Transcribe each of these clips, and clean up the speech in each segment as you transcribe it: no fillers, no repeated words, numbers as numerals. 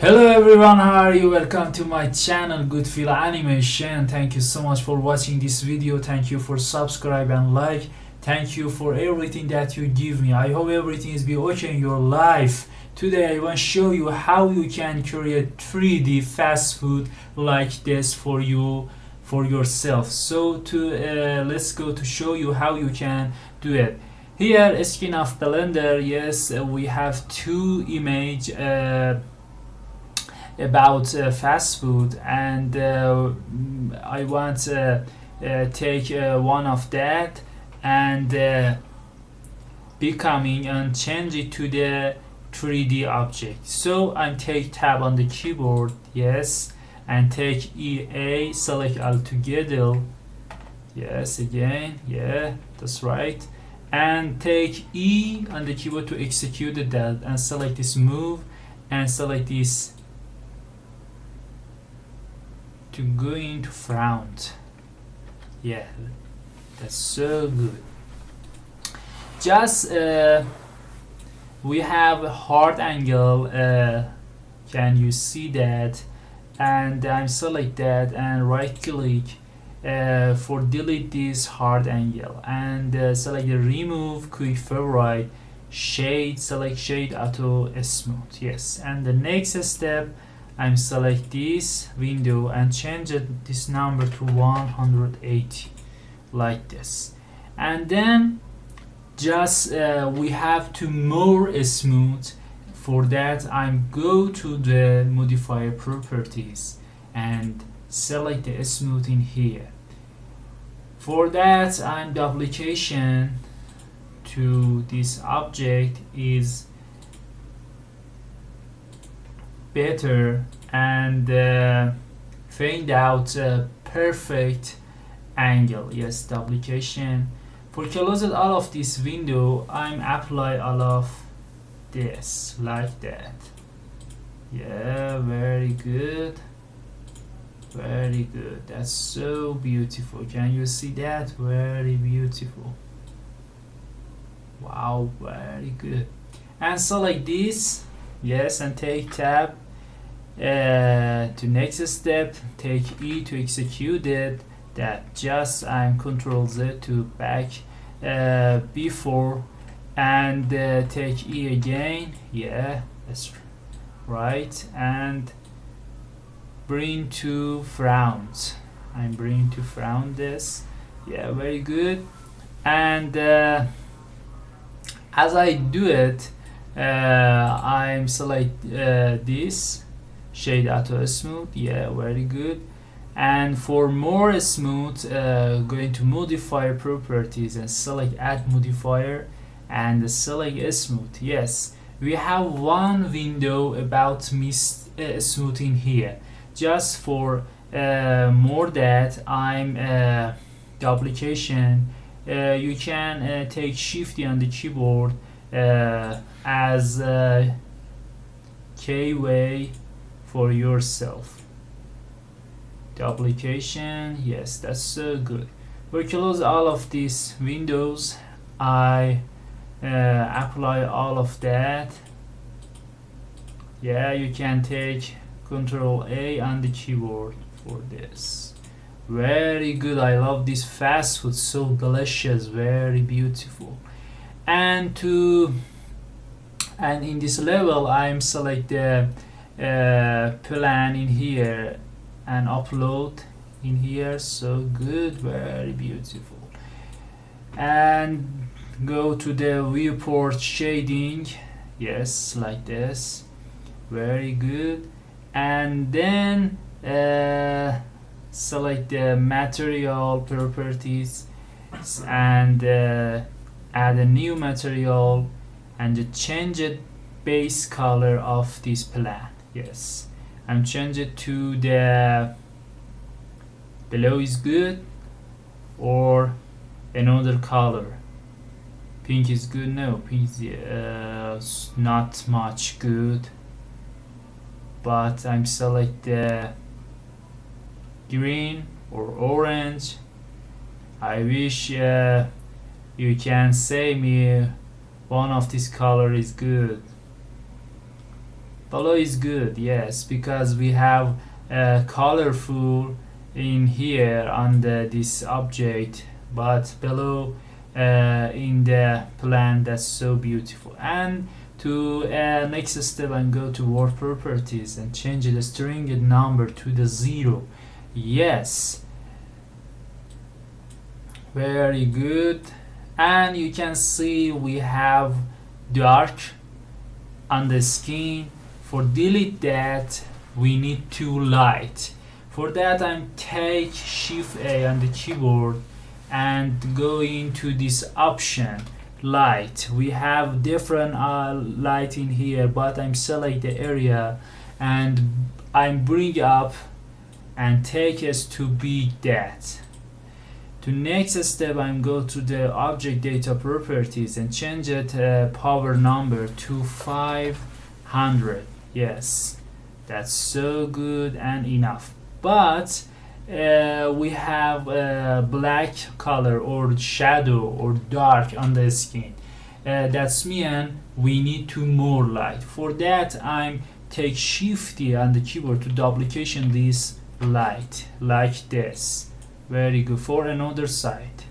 Hello everyone, how are you? Welcome to my channel Good Feel Animation. Thank you so much for watching this video. Thank you for subscribe and like. Thank you for everything that you give me. I hope everything is be okay in your life. Today I want to show you how you can create 3D fast food like this for yourself. So let's go to show you how you can do it. Here skin of Blender. Yes, we have two image about fast food, and I want to take one of that and becoming and change it to the 3D object. So I'm take tab on the keyboard, yes, and take EA, select all together, yes, again, yeah, that's right, and take E on the keyboard to execute that, and select this move and select this to go into front. Yeah, that's so good. Just we have a hard angle, can you see that? And I'm select that and right click for delete this hard angle, and select the remove quick favorite shade, select shade auto smooth, yes. And the next step, I'm select this window and change this number to 180 like this, and then just we have to more smooth. For that I'm go to the modifier properties and select the smooth in here. For that I'm the application to this object is better and find out a perfect angle. Yes, the application for close all of this window, I'm apply all of this like that. Yeah, very good, very good. That's so beautiful. Can you see that? Very beautiful. Wow, very good. And select this, yes, and take tab to next step, take E to execute it. That just I'm Control Z to back before, and take E again. Yeah, that's right, and bring to front. I'm bring to front this. Yeah, very good. And as I do it, I'm select this shade auto smooth. Yeah, very good. And for more smooth, going to modifier properties and select add modifier and select smooth. Yes, we have one window about smooth in here. Just for more that I'm the application, you can take shift on the keyboard as K way for yourself. The application, yes, that's so good. We close all of these windows. I apply all of that. Yeah, you can take Control A on the keyboard for this. Very good. I love this fast food, so delicious, very beautiful. And in this level I'm select the plan in here and upload in here. So good, very beautiful. And go to the viewport shading, yes, like this, very good. And then select the material properties and add a new material and change it base color of this plan. Yes, and change it to the below is good, or another color. Pink is good. No, pink is not much good, but I'm select the green or orange. I wish you can say me one of this color is good. below is good, yes, because we have colorful in here on this object, but below in the plan, that's so beautiful. And to next step, and go to word properties and change the string number to the 0. Yes, very good. And you can see we have dark on the skin. For delete that, we need to light. For that, I'm take Shift A on the keyboard and go into this option light. We have different light in here, but I'm select the area and I'm bring up and take us to be that. To next step, I'm go to the object data properties and change it power number to 500. Yes, that's so good and enough. But we have black color or shadow or dark on the skin. That's mean we need to more light. For that, I'm take Shift on the keyboard to duplication this light like this. Very good. For another side,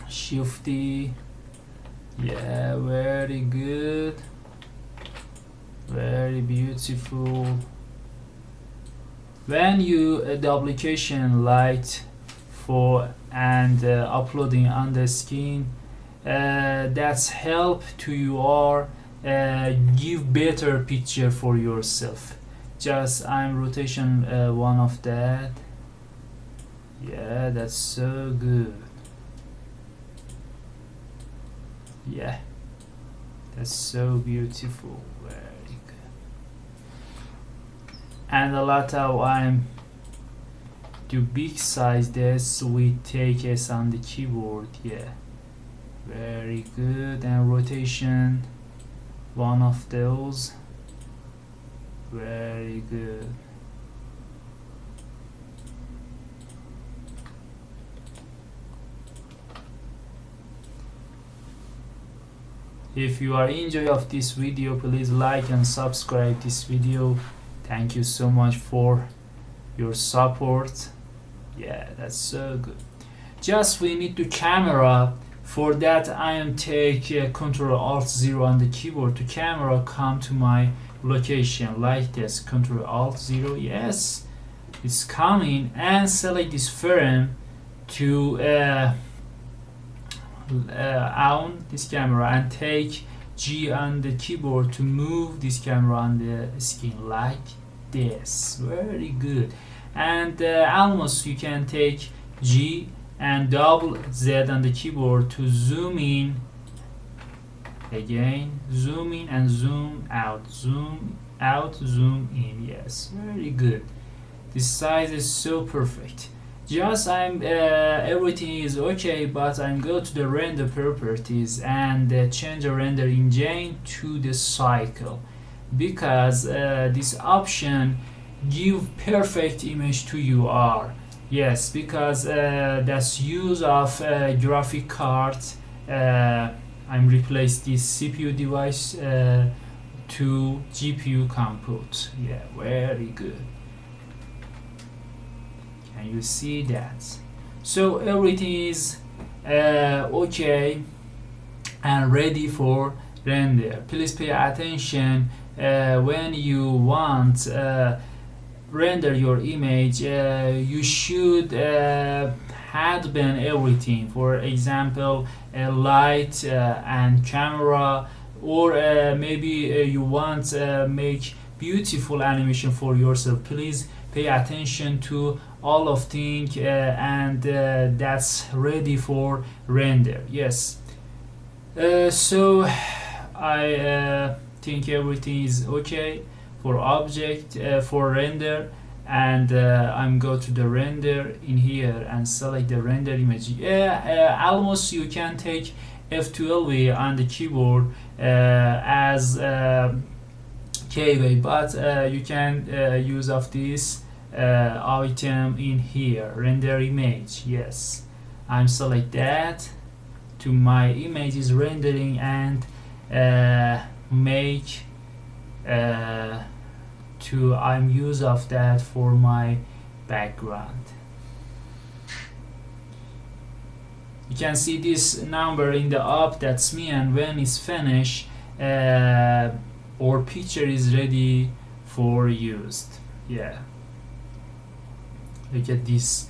Shift, yeah, very good, very beautiful. When you duplication light for and uploading on the skin, that's help to your give better picture for yourself. Just I'm rotation one of that. Yeah, that's so good. Yeah, that's so beautiful. Very good. And a lot of I'm to big size this, we take S on the keyboard. Yeah, very good. And rotation one of those. Very good. If you are enjoy of this video, please like and subscribe this video. Thank you so much for your support. Yeah, that's so good. Just we need to camera. For that, I am take Ctrl Alt 0 on the keyboard to camera come to my location like this. Ctrl Alt 0. Yes, it's coming, and select this frame to on this camera and take G on the keyboard to move this camera on the skin like this. Very good. And almost you can take G and double Z on the keyboard to zoom in. Again, zoom in and zoom out, zoom out, zoom in. Yes, very good. This size is so perfect. Just I'm everything is okay, but I'm go to the render properties and change the render engine to the cycle, because this option give perfect image to UR. Yes, because that's use of graphic card. I'm replace this CPU device to GPU compute. Yeah, very good. Can you see that? So everything is okay and ready for render. Please pay attention when you want render your image. You should have been everything. For example, a light and camera, or maybe you want make beautiful animation for yourself. Please pay attention to all of things and that's ready for render. Yes, so I think everything is okay for object for render, and I'm go to the render in here and select the render image. Almost you can take F12 on the keyboard as keyway, but you can use of this item in here, render image. Yes, I'm select that to my image is rendering and make I'm use of that for my background. You can see this number in the up, that's me, and when it's finished, our picture is ready for used. Yeah, look at this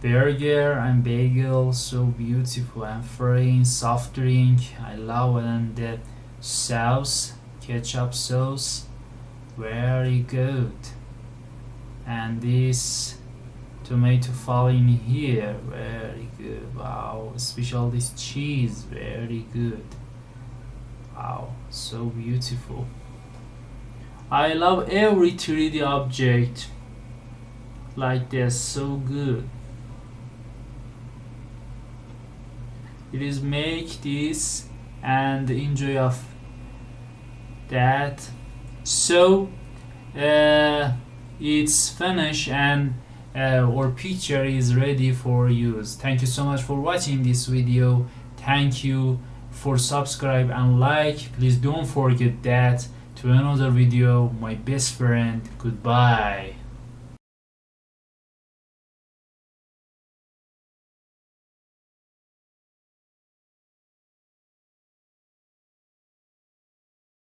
burger and bagel, so beautiful and freeing. Soft drink, I love it. And the sauce, ketchup sauce, very good. And this tomato fall in here, very good. Wow, especially this cheese, very good. Wow, so beautiful. I love every 3D object like this, so good. It is make this and enjoy of that. So it's finished, and our picture is ready for use. Thank you so much for watching this video. Thank you for subscribe and like. Please don't forget that. To another video, my best friend. Goodbye.